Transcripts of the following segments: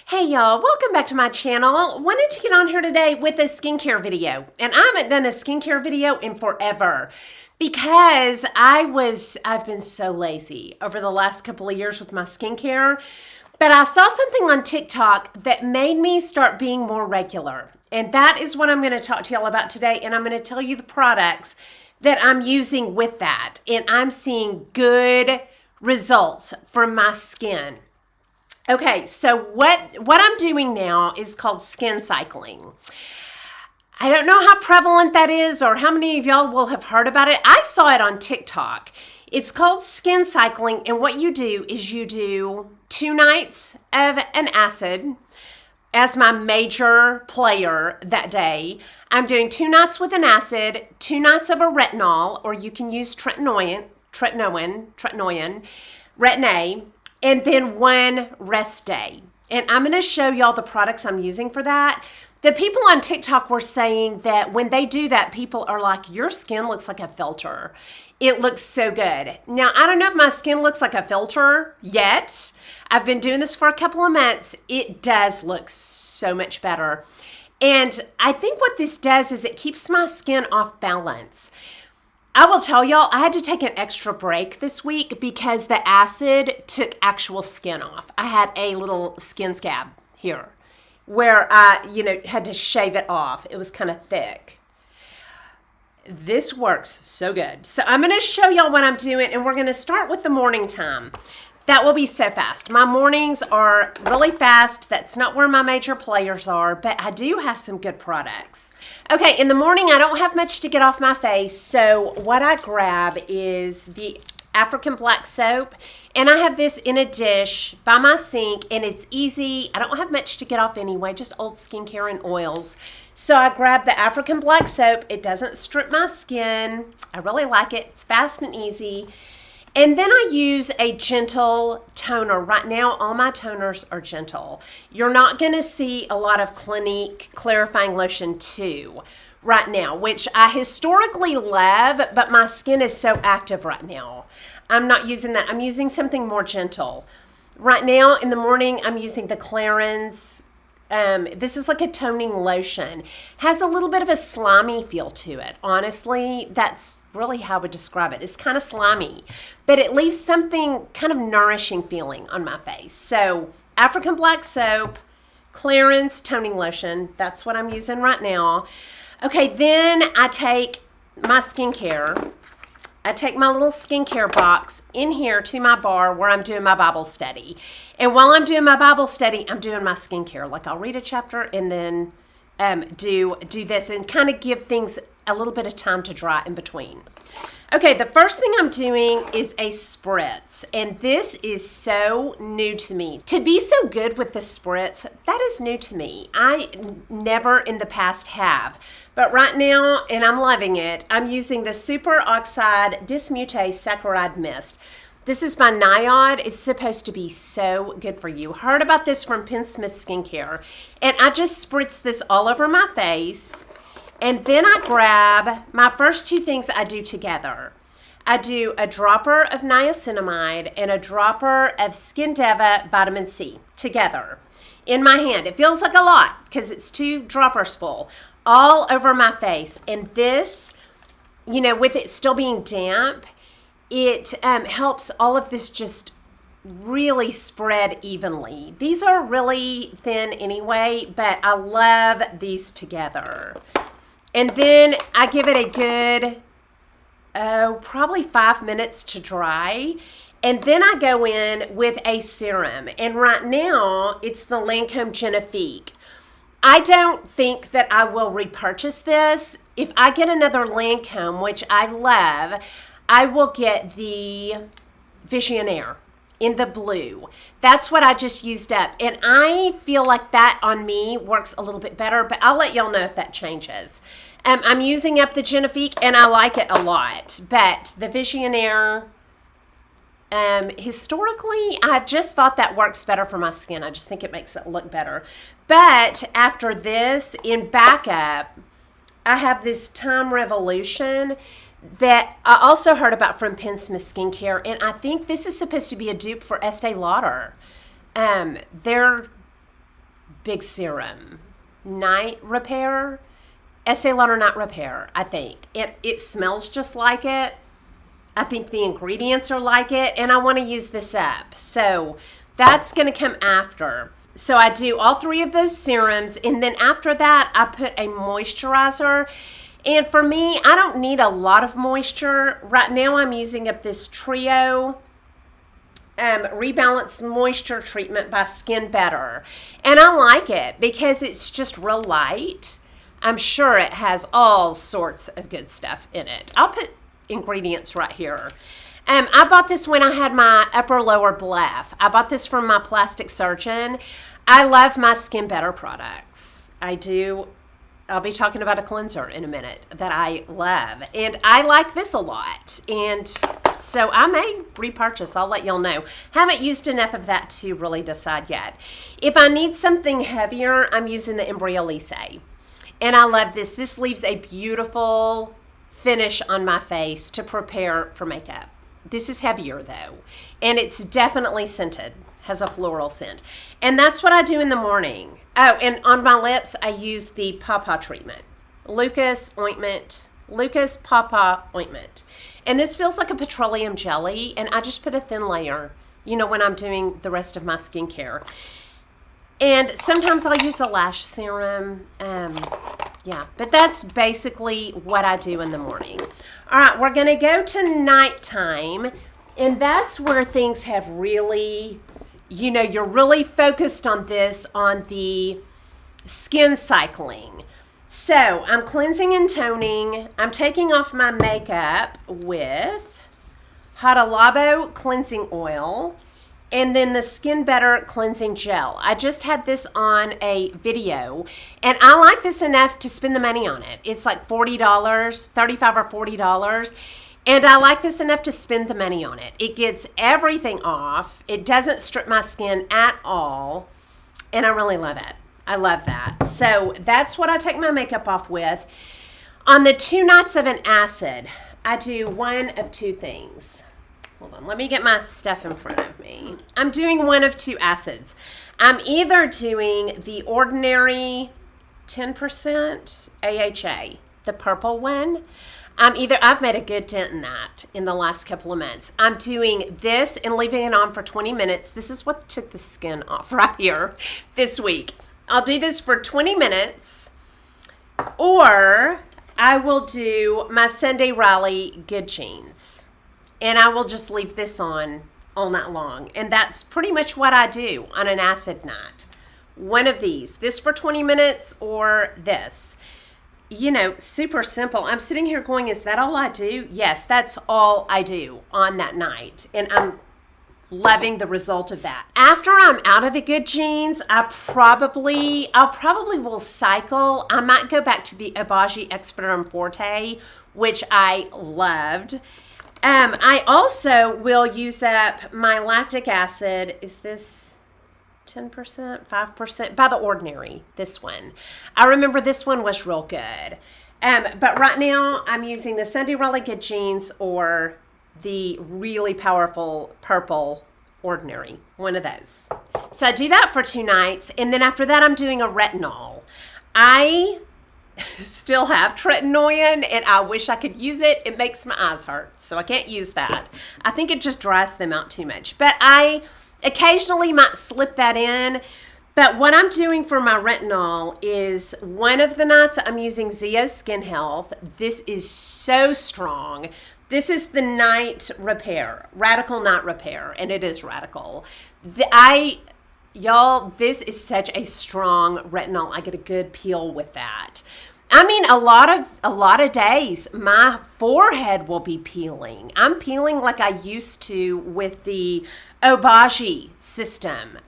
Hey y'all, welcome back to my channel. Wanted to get on here today with a skincare video. And I haven't done a skincare video in forever because I've been so lazy over the last couple of years with my skincare. But I saw something on TikTok that made me start being more regular. And that is what I'm going to talk to y'all about today. And I'm going to tell you the products that I'm using with that. And I'm seeing good results from my skin. Okay, so what I'm doing now is called skin cycling. I don't know how prevalent that is or how many of y'all will have heard about it. I saw it on TikTok. It's called skin cycling, and what you do is you do 2 nights of an acid as my major player that day. I'm doing 2 nights with an acid, 2 nights of a retinol, or you can use Retin-A, and then 1 rest day. And I'm going to show y'all the products I'm using for that. The people on TikTok were saying that when they do that, people are like, your skin looks like a filter. It looks so good. Now, I don't know if my skin looks like a filter yet. I've been doing this for a couple of months. It does look so much better. And I think what this does is it keeps my skin off balance. I will tell y'all, I had to take an extra break this week because the acid took actual skin off. I had a little skin scab here where I, had to shave it off. It was kind of thick. This works so good. So I'm going to show y'all what I'm doing, and we're going to start with the morning time. That will be so fast. My mornings are really fast. That's not where my major players are, but I do have some good products. Okay, in the morning, I don't have much to get off my face, so what I grab is the African black soap, and I have this in a dish by my sink, and it's easy. I don't have much to get off anyway, just old skincare and oils. So I grab the African black soap. It doesn't strip my skin. I really like it. It's fast and easy. And then I use a gentle toner. Right now, all my toners are gentle. You're not going to see a lot of Clinique Clarifying Lotion 2 right now, which I historically love, but my skin is so active right now. I'm not using that. I'm using something more gentle. Right now, in the morning, I'm using the Clarins. This is like a toning lotion. Has a little bit of a slimy feel to it. Honestly, that's really how I would describe it. It's kind of slimy, but it leaves something kind of nourishing feeling on my face. So African black soap, Clarins toning lotion. That's what I'm using right now. Okay, then I take my skincare. I take my little skincare box in here to my bar where I'm doing my Bible study. And while I'm doing my Bible study, I'm doing my skincare. Like I'll read a chapter and then do this and kind of give things a little bit of time to dry in between. Okay, the first thing I'm doing is a spritz, and this is so new to me. To be so good with the spritz, that is new to me. I never in the past have. But right now, and I'm loving it, I'm using the Super Oxide Dismutase Saccharide Mist. This is by Niod. It's supposed to be so good for you. Heard about this from PennSmithSkincare. And I just spritz this all over my face. And then I grab my first 2 things I do together. I do a dropper of niacinamide and a dropper of Skin Deva Vitamin C together in my hand. It feels like a lot because it's 2 droppers full all over my face. And this, with it still being damp, it helps all of this just really spread evenly. These are really thin anyway, but I love these together. And then I give it a good, probably 5 minutes to dry. And then I go in with a serum. And right now, it's the Lancome Genifique. I don't think that I will repurchase this. If I get another Lancome, which I love, I will get the Visionaire in the blue. That's what I just used up. And I feel like that on me works a little bit better, but I'll let y'all know if that changes. I'm using up the Genifique, and I like it a lot. But the Visionaire, historically, I've just thought that works better for my skin. I just think it makes it look better. But after this, in backup, I have this Time Revolution that I also heard about from PennSmithSkincare, and I think this is supposed to be a dupe for Estee Lauder. Their big serum. Night Repair. Estee Lauder Night Repair, I think. It smells just like it. I think the ingredients are like it, and I want to use this up. So that's going to come after. So I do all 3 of those serums, and then after that, I put a moisturizer. And for me, I don't need a lot of moisture. Right now, I'm using up this Trio Rebalance Moisture Treatment by Skin Better. And I like it because it's just real light. I'm sure it has all sorts of good stuff in it. I'll put ingredients right here. I bought this when I had my upper lower bleph. I bought this from my plastic surgeon. I love my Skin Better products. I do. I'll be talking about a cleanser in a minute that I love. And I like this a lot. And so I may repurchase. I'll let y'all know. Haven't used enough of that to really decide yet. If I need something heavier, I'm using the Embryolisse. And I love this. This leaves a beautiful finish on my face to prepare for makeup. This is heavier though, and it's definitely scented, has a floral scent. And that's what I do in the morning. Oh, and on my lips, I use the Pawpaw treatment. Lucas Pawpaw ointment. And this feels like a petroleum jelly, and I just put a thin layer, when I'm doing the rest of my skincare. And sometimes I'll use a lash serum. Yeah, but that's basically what I do in the morning. All right, we're going to go to nighttime, and that's where things have really, you're really focused on this, on the skin cycling. So I'm cleansing and toning. I'm taking off my makeup with Hada Labo cleansing oil. And then the Skin Better cleansing gel. I just had this on a video, and I like this enough to spend the money on it. It's like $40, $35 or $40, and I like this enough to spend the money on it. It gets everything off. It doesn't strip my skin at all, and I really love it. I love that. So that's what I take my makeup off with. On the 2 nights of an acid, I do one of 2 things. Hold on, let me get my stuff in front of me. I'm doing one of 2 acids. I'm either doing the ordinary 10% AHA, the purple one. I've made a good dent in that in the last couple of months. I'm doing this and leaving it on for 20 minutes. This is what took the skin off right here this week. I'll do this for 20 minutes, or I will do my Sunday Riley Good Jeans. And I will just leave this on all night long. And that's pretty much what I do on an acid night. One of these. This for 20 minutes or this. Super simple. I'm sitting here going, is that all I do? Yes, that's all I do on that night. And I'm loving the result of that. After I'm out of the Good Jeans, I'll probably will cycle. I might go back to the Obagi Exfolium Forte, which I loved. I also will use up my lactic acid. Is this 10%, 5%? By The Ordinary, this one. I remember this one was real good. But right now, I'm using the Sunday Riley Good Jeans or the really powerful purple Ordinary, one of those. So I do that for 2 nights, and then after that, I'm doing a retinol. I still have tretinoin, and I wish I could use it. It makes my eyes hurt, so I can't use that. I think it just dries them out too much. But I occasionally might slip that in. But what I'm doing for my retinol is one of the nights I'm using Zeo Skin Health. This is so strong. This is the Night Repair, Radical Night Repair, and it is radical. Y'all, this is such a strong retinol. I get a good peel with that. I mean, a lot of days, my forehead will be peeling. I'm peeling like I used to with the Obagi system.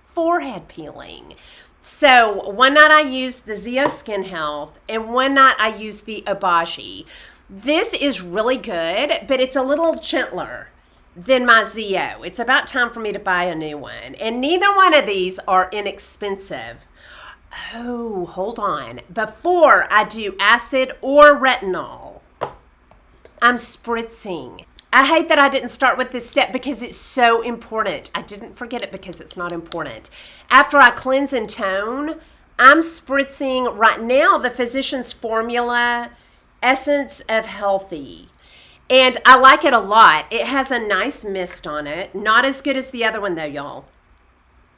Forehead peeling. So one night I used the Zeo Skin Health, and one night I used the Obagi. This is really good, but it's a little gentler than my Zeo. It's about time for me to buy a new one. And neither one of these are inexpensive. Oh, hold on. Before I do acid or retinol, I'm spritzing I hate that I didn't start with this step because it's so important. I didn't forget it because it's not important. After I cleanse and tone, I'm spritzing right now the Physicians Formula Essence of Healthy. And I like it a lot. It has a nice mist on it. Not as good as the other one though, y'all.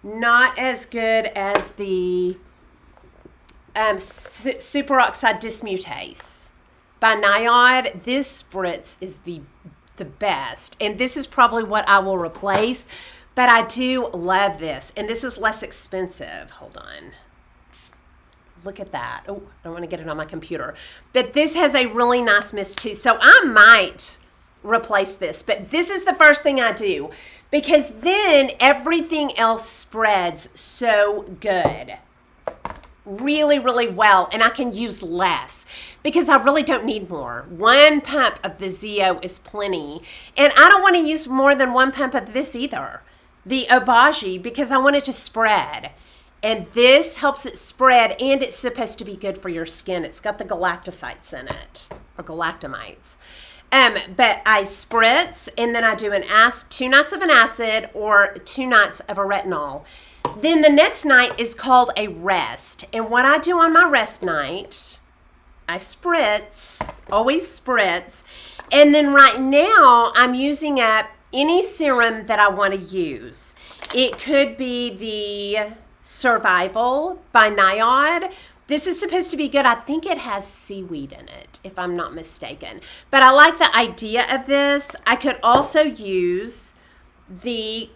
Not as good as the superoxide dismutase by Niod. This spritz is the best, and this is probably what I will replace, but I do love this, and this is less expensive. Hold on, look at that. Oh, I don't want to get it on my computer, but this has a really nice mist too, so I might replace this, but this is the first thing I do because then everything else spreads so good, really, really well, and I can use less because I really don't need more. 1 pump of the Zeo is plenty, and I don't want to use more than 1 pump of this either, the Obagi, because I want it to spread, and this helps it spread, and it's supposed to be good for your skin. It's got the galactosites in it, or galactamites. But I spritz, and then I do 2 nights of an acid or 2 nights of a retinol. Then the next night is called a rest. And what I do on my rest night, I spritz, always spritz. And then right now I'm using up any serum that I want to use. It could be the Survival by Niod. This is supposed to be good. I think it has seaweed in it, if I'm not mistaken. But I like the idea of this. I could also use the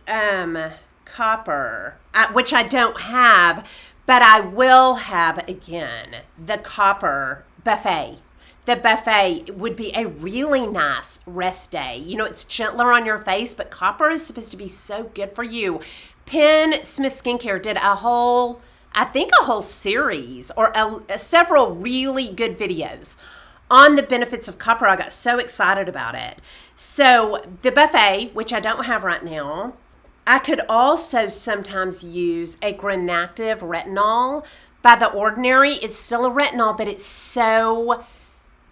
copper, which I don't have, but I will have again, the copper buffet. The buffet would be a really nice rest day. You know, it's gentler on your face, but copper is supposed to be so good for you. PennSmithSkincare did a whole series or several really good videos on the benefits of copper. I got so excited about it. So the buffet, which I don't have right now, I could also sometimes use a Granactive Retinol by The Ordinary. It's still a retinol, but it's so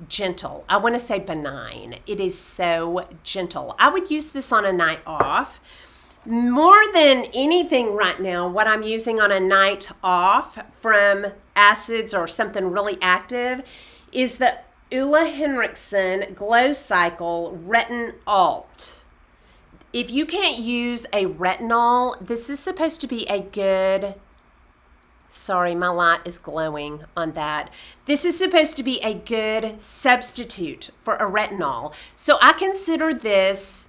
gentle. I want to say benign. It is so gentle. I would use this on a night off. More than anything right now, what I'm using on a night off from acids or something really active is the Ulla Henriksen Glow Cycle Retinol. If you can't use a retinol, this is supposed to be a good, sorry, my light is glowing on that. This is supposed to be a good substitute for a retinol. So I consider this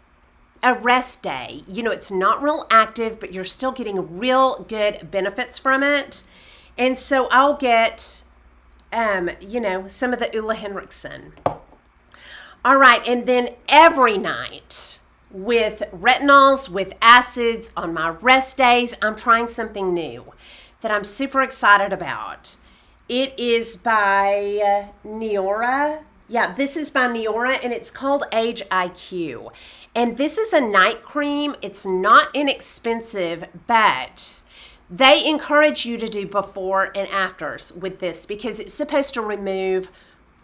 a rest day. You know, it's not real active, but you're still getting real good benefits from it. And so I'll get, you know, some of the Ulla Henriksen. All right, and then every night with retinols, with acids on my rest days, I'm trying something new that I'm super excited about. It is by Neora. Yeah, this is by Neora, and it's called Age IQ. And this is a night cream. It's not inexpensive, but they encourage you to do before and afters with this because it's supposed to remove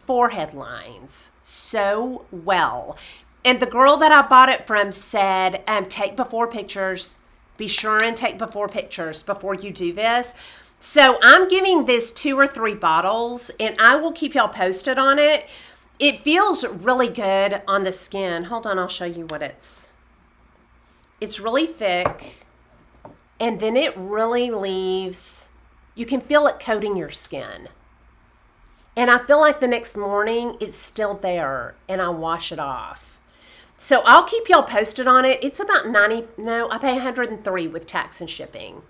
forehead lines so well. And the girl that I bought it from said, take before pictures. Be sure and take before pictures before you do this. So I'm giving this 2 or 3 bottles, and I will keep y'all posted on it. It feels really good on the skin. Hold on, I'll show you what it's really thick, and then it really leaves, you can feel it coating your skin. And I feel like the next morning it's still there, and I wash it off. So I'll keep y'all posted on it. It's about I pay $103 with tax and shipping.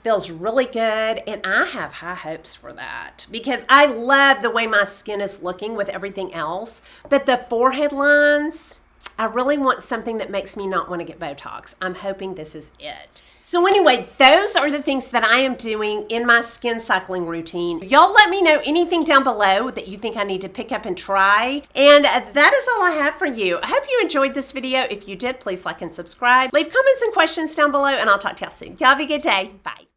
Feels really good, and I have high hopes for that because I love the way my skin is looking with everything else. But the forehead lines, I really want something that makes me not want to get Botox. I'm hoping this is it. So anyway, those are the things that I am doing in my skin cycling routine. Y'all let me know anything down below that you think I need to pick up and try. And that is all I have for you. I hope you enjoyed this video. If you did, please like and subscribe. Leave comments and questions down below, and I'll talk to y'all soon. Y'all have a good day. Bye.